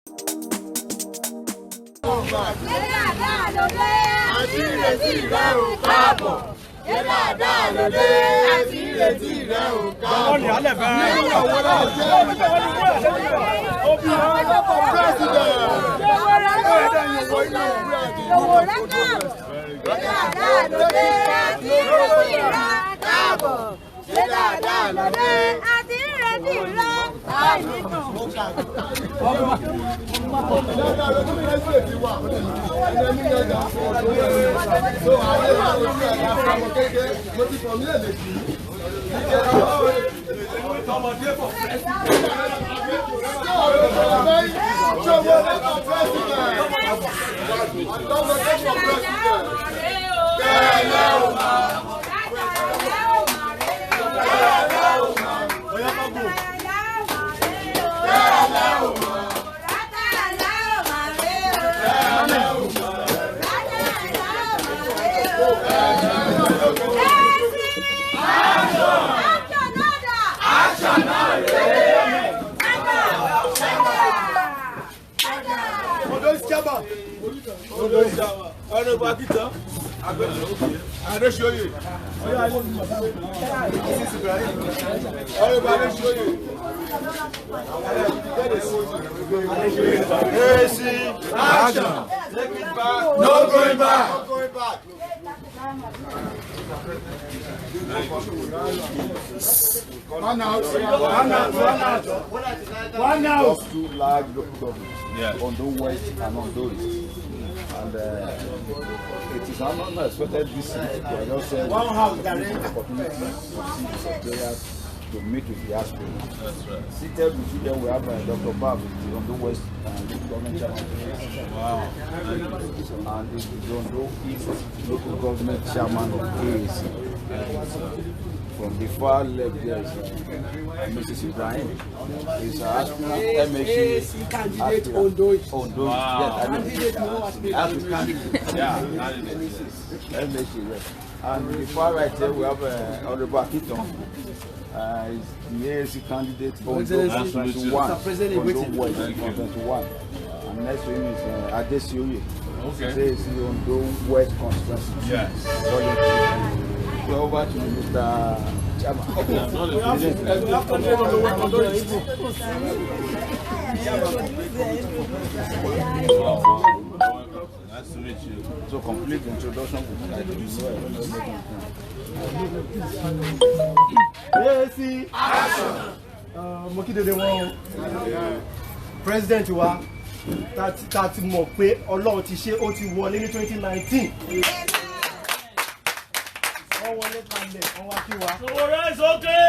No going back. One out. Just two large local governments, Ondo West and Ondo East. And it is not expected this year. They are just saying one house opportunity to meet with the aspirants. That's right. Seated with you, we have Dr. Bab, the Ondo West local government chairman. Wow. And the Ondo East local government chairman of AAC. From the far left there is Mrs. Ibrahim. Is AAC candidate Ondo. And the far right there we have Honorable Akiton. Is the AAC candidate Ondo 21. And next to him is Adesioye. Okay. AAC Ondo West constituency. Yes. So over to Mr. Chairman. Okay. Nice to meet you. So complete introduction. AAC action. President wa tá ti mọ̀ pé Ọlọ́run ti ṣe ó ti wọlé ní 2019. Sowore is okay.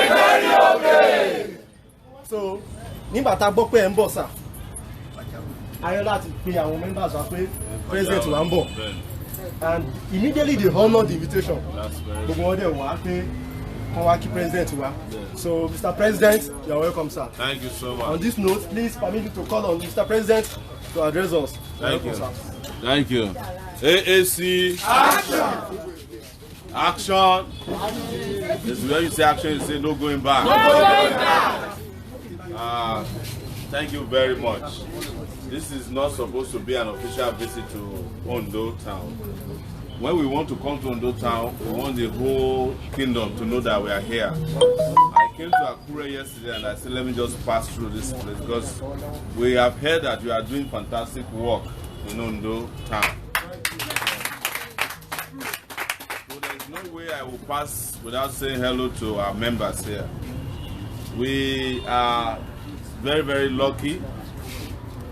Very okay. So, nígbà tá gbọ́ pé ẹ ń bọ̀ sà. Ayọ̀ láti pe àwọn members wa pé president wa ń bọ̀. And immediately they honored the invitation. Gbogbo wọn dẹ̀ wá pé wọ́n wá kí president wa. So, Mr. President, you are welcome, sir. Thank you so much. On this note, please permit me to call on Mr. President to address us. Thank you. Thank you. AAC action. Action. This is where you say action, you say no going back. No going back. Thank you very much. This is not supposed to be an official visit to Ondo Town. When we want to come to Ondo Town, we want the whole kingdom to know that we are here. I came to Akure yesterday and I said, let me just pass through this place because we have heard that you are doing fantastic work in Ondo Town. No way I will pass without saying hello to our members here. We are very, very lucky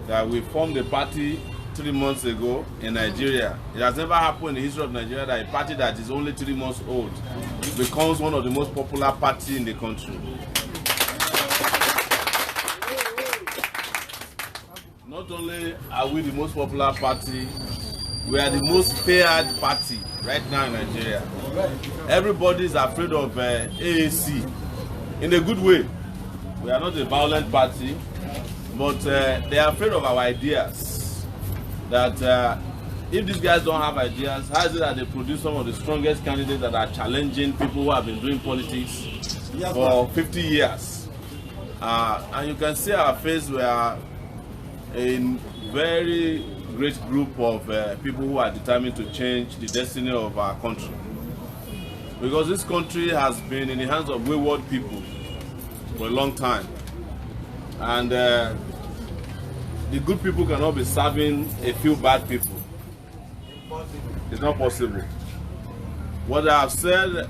that we formed a party 3 months ago in Nigeria. It has never happened in the history of Nigeria that a party that is only 3 months old becomes one of the most popular parties in the country. Not only are we the most popular party, we are the most feared party right now in Nigeria. Everybody is afraid of AAC in a good way. We are not a violent party, but they are afraid of our ideas. That if these guys don't have ideas, how is it that they produce some of the strongest candidates that are challenging people who have been doing politics for 50 years? And you can see our face, we are a very great group of people who are determined to change the destiny of our country. Because this country has been in the hands of wayward people for a long time. And the good people cannot be serving a few bad people. It's not possible. What I have said,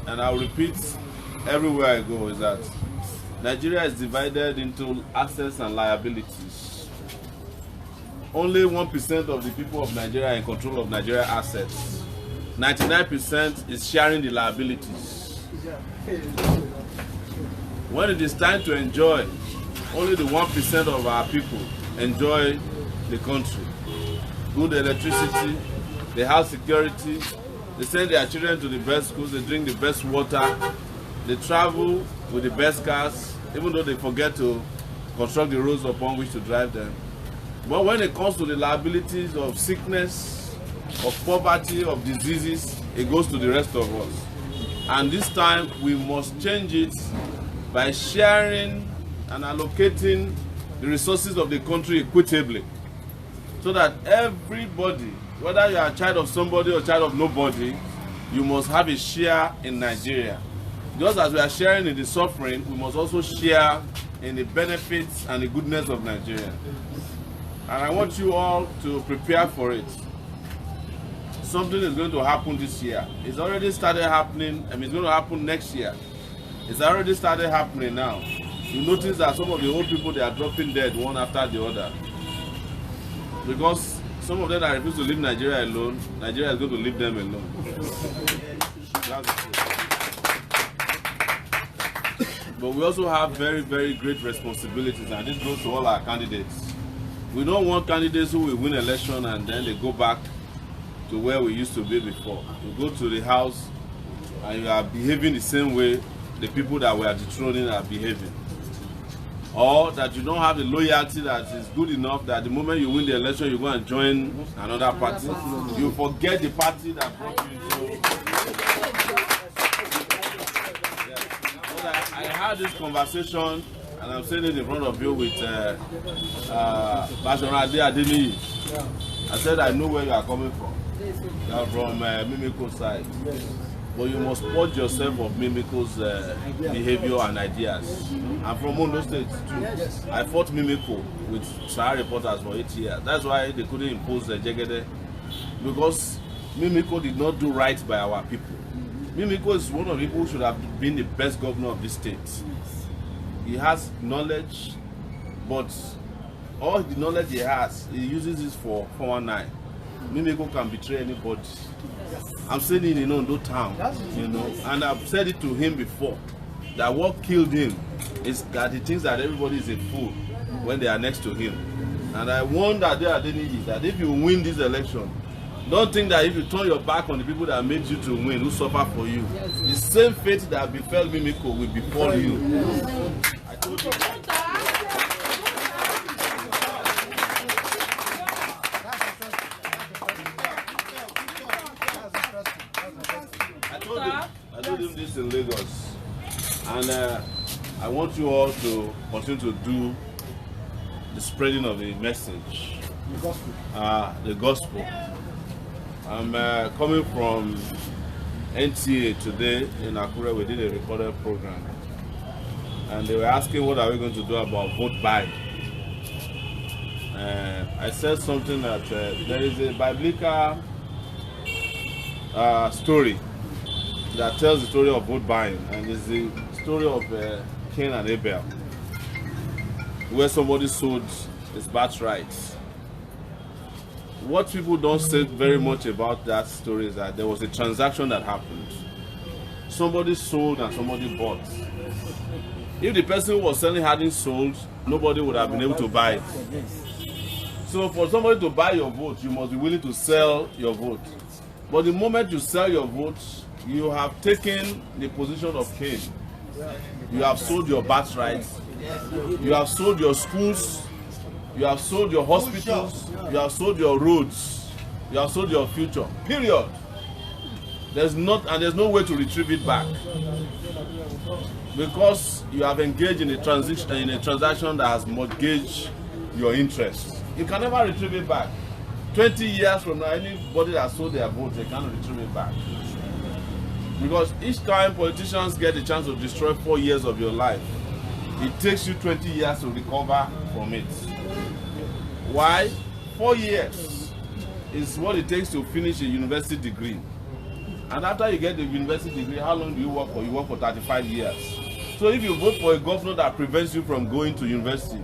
and I'll repeat everywhere I go, is that Nigeria is divided into assets and liabilities. Only 1% of the people of Nigeria are in control of Nigeria assets. 99% is sharing the liabilities. When it is time to enjoy, only the 1% of our people enjoy the country. Good electricity, they have security, they send their children to the best schools, they drink the best water, they travel with the best cars, even though they forget to construct the roads upon which to drive them. But when it comes to the liabilities of sickness, of poverty, of diseases, it goes to the rest of us. And this time we must change it by sharing and allocating the resources of the country equitably, so that everybody, whether you are a child of somebody or a child of nobody, you must have a share in Nigeria. Just as we are sharing in the suffering, we must also share in the benefits and the goodness of Nigeria. And I want you all to prepare for it. Something is going to happen this year. It's already started happening, and it's going to happen next year. It's already started happening now. You notice that some of the old people, they are dropping dead one after the other. Because some of them that refuse to leave Nigeria alone, Nigeria is going to leave them alone. That's the truth. But we also have very, very great responsibilities, and this goes to all our candidates. We don't want candidates who will win election and then they go back to where we used to be before. You go to the house and you are behaving the same way the people that were dethroning are behaving. Or that you don't have the loyalty that is good enough that the moment you win the election, you go and join another party. You forget the party that brought you into. Yeah. I had this conversation, and I'm saying it in front of you, with Bashorade Adeniyi. I said, I know where you are coming from. You are from Mimiko side. But you must purge yourself of Mimiko's behavior and ideas. I'm from Ondo State too. I fought Mimiko with Sahara reporters for 8 years. That's why they couldn't impose the Jegede. Because Mimiko did not do right by our people. Mimiko is one of the people who should have been the best governor of this state. He has knowledge, but all the knowledge he has, he uses it for 419. Mimiko can betray anybody. I'm saying it in Ondo Town, you know, and I've said it to him before, that what killed him is that he thinks that everybody is a fool when they are next to him. And I warn that that if you win this election, don't think that if you turn your back on the people that made you to win, who suffer for you, the same fate that befell Mimiko will befall you. I told you. I told him this in Lagos, and I want you all to continue to do the spreading of the message, the gospel. I'm coming from NTA today in Akure. We did a recorded program, and they were asking what are we going to do about vote buying. I said something that there is a biblical story that tells the story of vote buying, and it's the story of Cain and Abel, where somebody sold his birthright. What people don't say very much about that story is that there was a transaction that happened. Somebody sold and somebody bought. If the person who was selling hadn't sold, nobody would have been able to buy it. So for somebody to buy your vote, you must be willing to sell your vote. But the moment you sell your vote, you have taken the position of Cain. You have sold your birthright. You have sold your schools. You have sold your hospitals. You have sold your roads. You have sold your future. Period. There's no way to retrieve it back, because you have engaged in a transaction that has mortgaged your interest. You can never retrieve it back. 20 years from now, anybody that sold their vote, they cannot retrieve it back. Because each time politicians get the chance to destroy 4 years of your life, it takes you 20 years to recover from it. Why? 4 years is what it takes to finish a university degree. And after you get the university degree, how long do you work for? You work for 35 years. So if you vote for a governor that prevents you from going to university,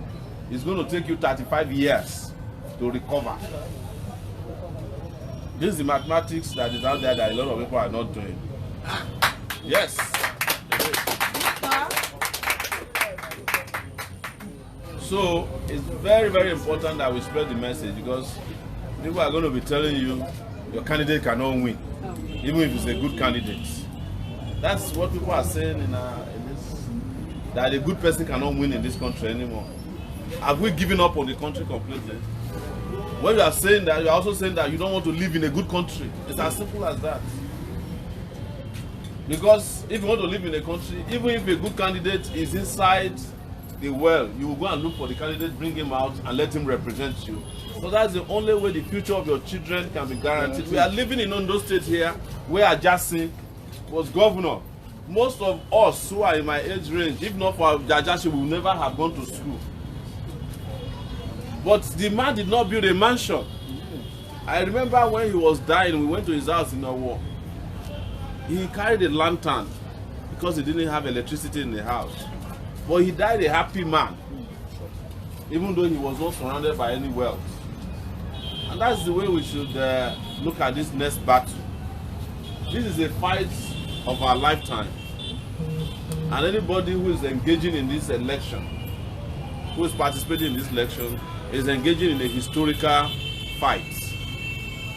it's going to take you 35 years to recover. This is the mathematics that is out there that a lot of people are not doing. Yes. So it's very, very important that we spread the message, because people are going to be telling you your candidate cannot win, even if it's a good candidate. That's what people are saying in this, that a good person cannot win in this country anymore. Have we given up on the country completely? When you are saying that, you are also saying that you don't want to live in a good country. It's as simple as that. Because if you want to live in a country, even if a good candidate is inside the well, you will go and look for the candidate, bring him out, and let him represent you. So that's the only way the future of your children can be guaranteed. We are living in Ondo State here, where Ajasi was governor. Most of us who are in my age range, if not for Ajasi, we will never have gone to school. But the man did not build a mansion. I remember when he was dying, we went to his house in Owo. He carried a lantern because he didn't have electricity in the house. But he died a happy man, even though he was not surrounded by any wealth. And that's the way we should look at this next battle. This is a fight of our lifetime. And anybody who is engaging in this election, who is participating in this election, is engaging in a historical fight.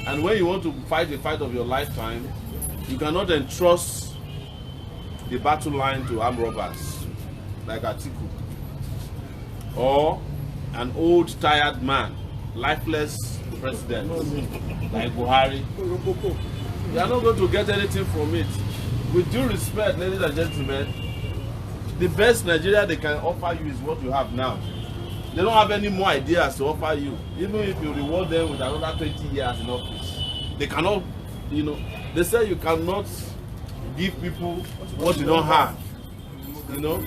And when you want to fight the fight of your lifetime, you cannot entrust the battle line to armed robbers like Atiku, or an old tired man, lifeless president like Buhari. You are not going to get anything from it. With due respect, ladies and gentlemen, the best Nigeria they can offer you is what you have now. They don't have any more ideas to offer you. Even if you reward them with another 20 years in office, they cannot, they say you cannot give people what you don't have. The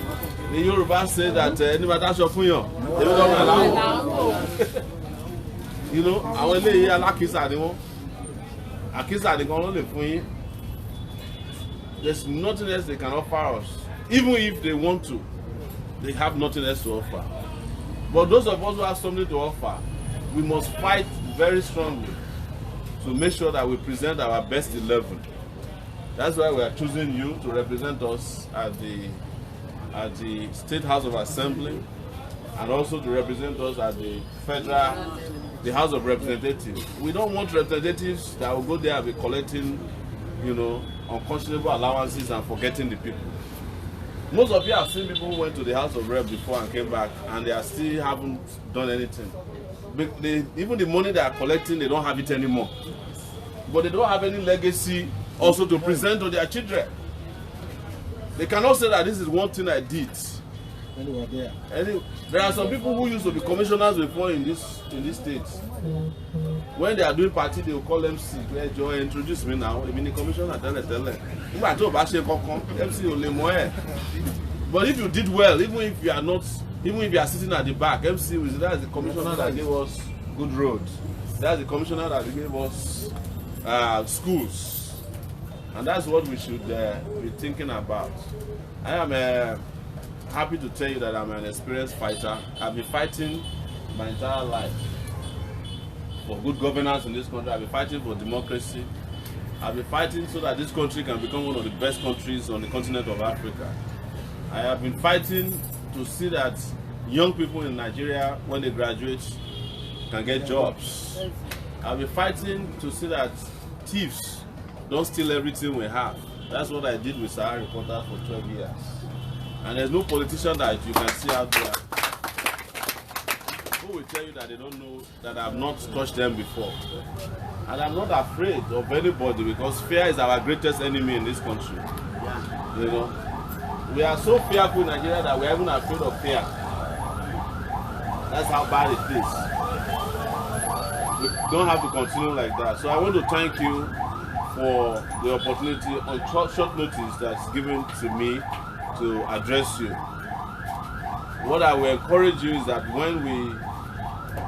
Yoruba say that anybody that's your funyo, they don't allow. Àwọn eléyìí alákìísà ni wọ́n. Àkìísà nìkan ló lè fún yín. There's nothing else they can offer us. Even if they want to, they have nothing else to offer. But those of us who have something to offer, we must fight very strongly to make sure that we present our best 11. That's why we are choosing you to represent us at the State House of Assembly, and also to represent us at the the House of Representatives. We don't want representatives that will go there and be collecting, unconscionable allowances and forgetting the people. Most of you have seen people who went to the House of Rep before and came back, and they still haven't done anything. Even the money they are collecting, they don't have it anymore. But they don't have any legacy also to present to their children. They cannot say that this is one thing I did. There are some people who used to be commissioners before in this state. When they are doing party, they will call MC. Introduce me now. I'm the commissioner. Tell MC. But if you did well, even if you are sitting at the back, MC was that's the commissioner that gave us good roads. That's the commissioner that gave us schools, and that's what we should be thinking about. I am happy to tell you that I'm an experienced fighter. I've been fighting my entire life for good governance in this country. I've been fighting for democracy. I've been fighting so that this country can become one of the best countries on the continent of Africa. I have been fighting to see that young people in Nigeria, when they graduate, can get jobs. I've been fighting to see that thieves don't steal everything we have. That's what I did with Sahara Reporters for 12 years. And there's no politician that you can see out there who will tell you that they don't know that I've not touched them before. And I'm not afraid of anybody, because fear is our greatest enemy in this country. We are so fearful in Nigeria that we're even afraid of fear. That's how bad it is. We don't have to continue like that. So I want to thank you for the opportunity on short notice that's given to me to address you. What I will encourage you is that when we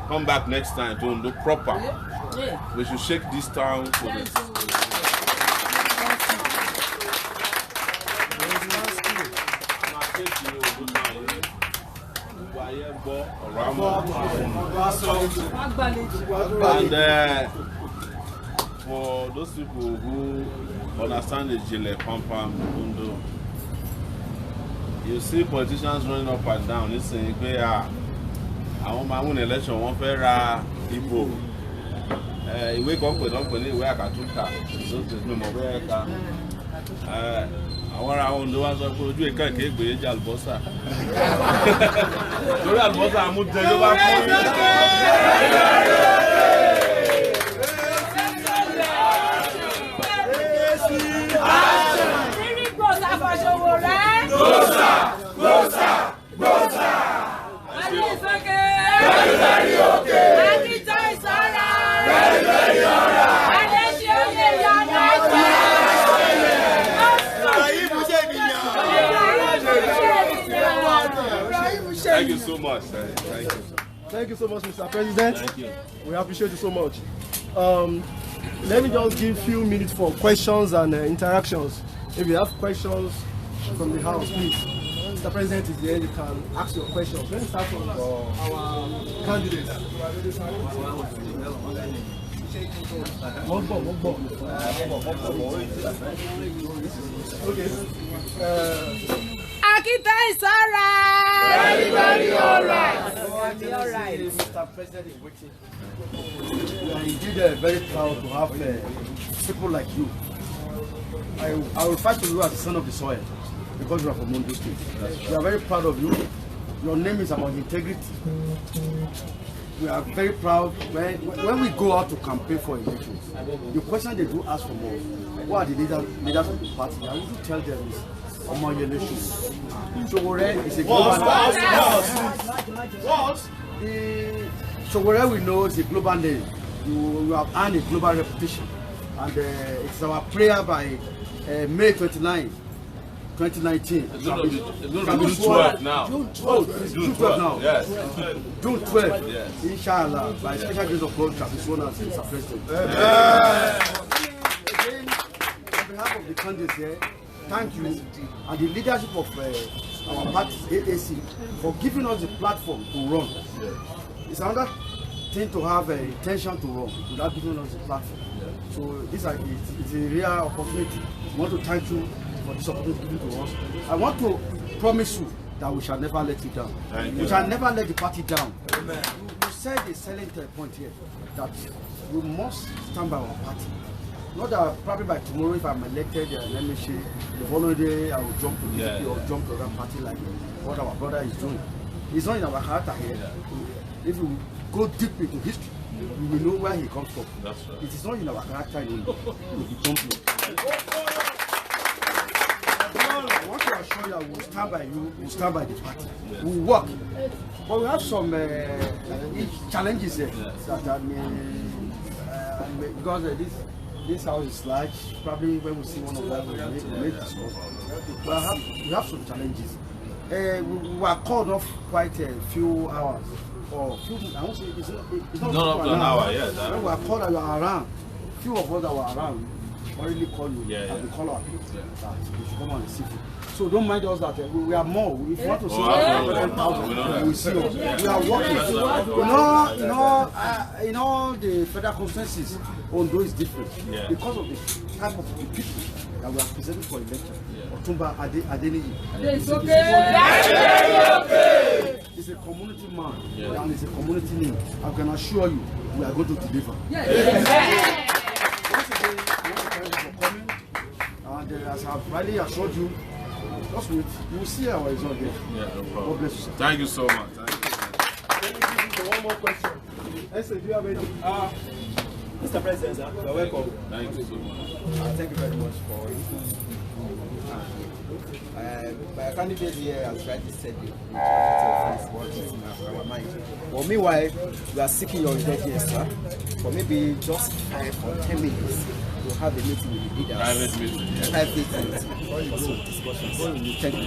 come back next time to Ondo proper, we should shake this town to this. And for those people who understand the Jile Pampam Ondo, you see politicians running up and down. They say, I want my own election, one fair people. You wake up with company where I can do that. Àwọn ará Ondo wá sọ pé ojú ìka ìké gbé jẹ àlùbọ́sà. Lórí àlùbọ́sà àmújẹ ló bá fún mi. Thank you so much. Thank you. Thank you so much, Mr. President. Thank you. We appreciate you so much. Let me just give a few minutes for questions and interactions. If you have questions from the House, please. Mr. President is here, you can ask your questions. Let me start from our candidates. Okay. Akita is alright. Very, very alright. Alright. Mr. President is waiting. We are indeed very proud to have people like you. I will refer to you as the son of the soil because you are from Ondo State. We are very proud of you. Your name is about integrity. We are very proud when we go out to campaign for elections. The question they do ask for more. What are the leaders of the party? I need to tell them is Omoyele Sowore is a global name. Sowore we know is a global name. You have earned a global reputation, and it's our prayer by May 29, 2019. It's going to be June 12 now. June 12. It's June 12 now. Yes. June 12. Yes. Inshallah, by special grace of God, shall be sworn as Mr. President. Again, on behalf of the candidates here, thank you and the leadership of our party, AAC, for giving us the platform to run. It's another thing to have intention to run without giving us the platform. So this it's a real opportunity. I want to thank you for this opportunity given to us. I want to promise you that we shall never let you down. We shall never let the party down. Amen. You said a selling point here that we must stand by our party. Not that probably by tomorrow, if I'm elected, let me say the following day I will jump to the DP or jump to another party like what our brother is doing. It's not in our character here. If we go deep into history, we will know where he comes from. That's right. It is not in our character to be jumping. I want to assure you, we will stand by you, we will stand by the party. We will work. But we have some challenges here that because this house is large. Probably when we see one of them, we may discuss. But we have some challenges. We were called off quite a few hours. Or few, I won't say it's not up to an hour, yes. When we were called that you are around, few of us that were around already called you and we call our people that we should come and receive you. So don't mind us that we are more. If you want to see 10,000, we will see us. We are working. You know the federal consensus Ondo is different because of the type of the people that we are presenting for election. Otumba Adeniyi. It's a community man and it's a community name. I can assure you we are going to deliver. Once again, I want to thank you for coming. And as I've rightly assured you, just wait. You will see our result here. Yeah, no problem. God bless you, sir. Thank you so much. Thank you. Let me give you one more question. Esther, do you have any? Mr. President, sir, you're welcome. Thank you so much. Thank you very much for My candidate here has rightly said what is in our mind. But meanwhile, we are seeking your indulgence, sir, for maybe just 5 or 10 minutes to have a meeting with the leaders. Private meeting. Yeah. Private meeting. For some discussions. Thank you.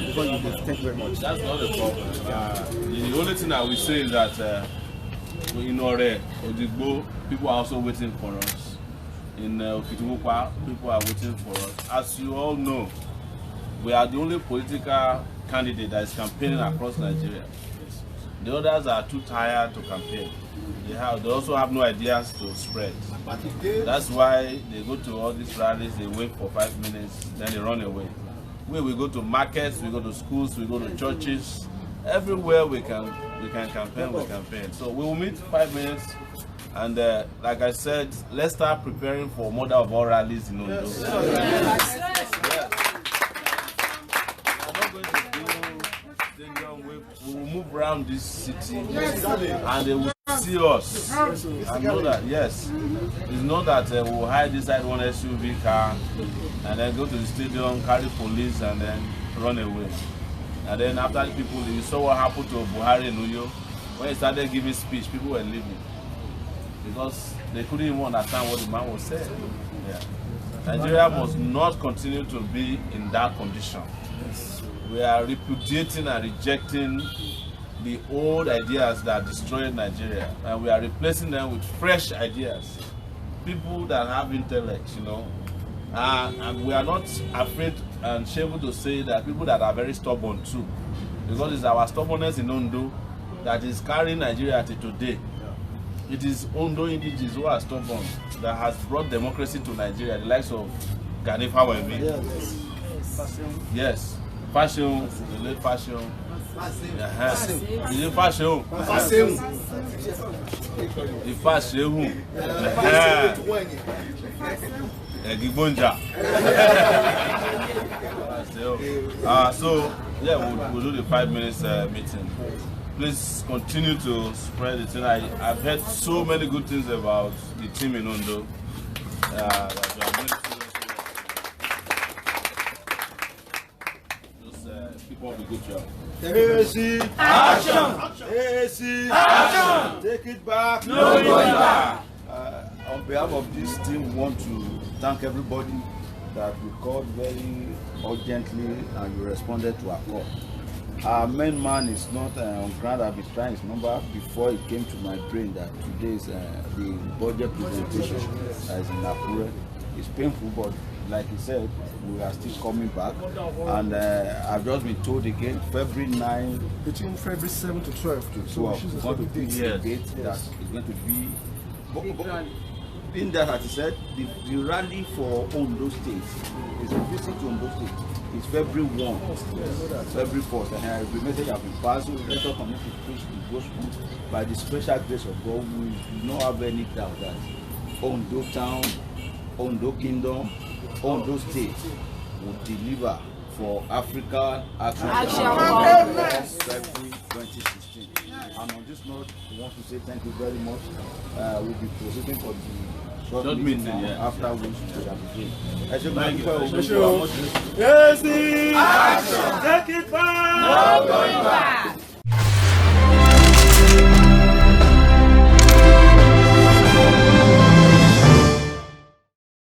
Thank you very much. That's not a problem. The only thing I will say is that in Ore, Odigbo, people are also waiting for us. In Okitiwokpa, people are waiting for us. As you all know, we are the only political candidate that is campaigning across Nigeria. The others are too tired to campaign. They also have no ideas to spread. That's why they go to all these rallies, they wait for 5 minutes, then they run away. We go to markets, we go to schools, we go to churches. Everywhere we can campaign, we campaign. So we will meet 5 minutes, and like I said, let's start preparing for mother of all rallies in Ondo. Yes. We will move around this city and they will see us and know that, yes, it's not that we will hide inside one SUV car and then go to the stadium, carry police and then run away. And then after the people, you saw what happened to Buhari in Uyo. When he started giving speech, people were leaving because they couldn't even understand what the man was saying. Yeah. Nigeria must not continue to be in that condition. We are repudiating and rejecting the old ideas that destroyed Nigeria, and we are replacing them with fresh ideas. People that have intellect, you know, and we are not afraid and shameful to say that people that are very stubborn too, because it's our stubbornness in Ondo that is carrying Nigeria to today. It is Ondo indigenous who are stubborn that has brought democracy to Nigeria, the likes of Gani Fawemi. Yes. Fashion, the late fashion. The fashion. The fashion. Egibonja. So yeah, we'll do the 5 minutes meeting. Please continue to spread the thing. I've heard so many good things about the team in Ondo. That you are going to people will be good job. AAC action! AAC action! Take it back. No going back. On behalf of this team, we want to thank everybody that we called very urgently and you responded to our call. Our main man is not on ground. I've been trying his number before it came to my brain that today is the budget presentation that is in Akure. It's painful, but like he said, we are still coming back. And I've just been told again, February 9. Between February 7 to 12. So we're going to be a date that is going to be. In that, as he said, the rally for Ondo State is a visit to Ondo State. It's February 1, February 4th, and the message has been passed. So let us continue to preach the gospel by the special grace of God. We do not have any doubt that Ondo Town, Ondo Kingdom, Ondo State will deliver for African Action February 2016. And on this note, we want to say thank you very much. We'll be proceeding for the short meeting after which we shall begin. Thank you. Yes, action! Take it back! No going back!